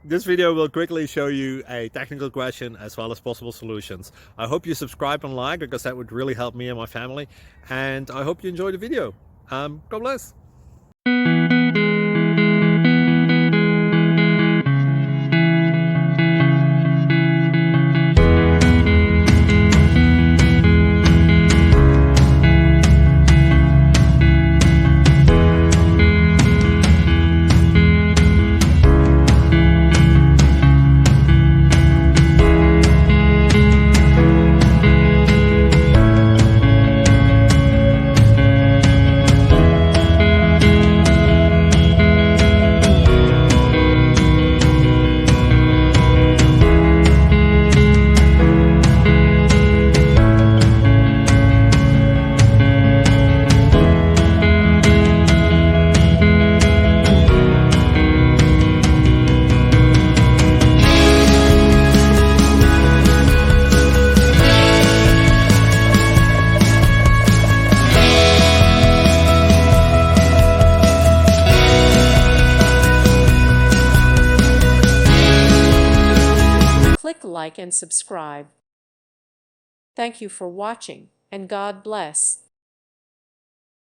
This video will quickly show you a technical question as well as possible solutions. I hope you subscribe and like, because that would really help me and my family. And I hope you enjoy the video. God bless. Click like and subscribe. Thank you for watching, and God bless.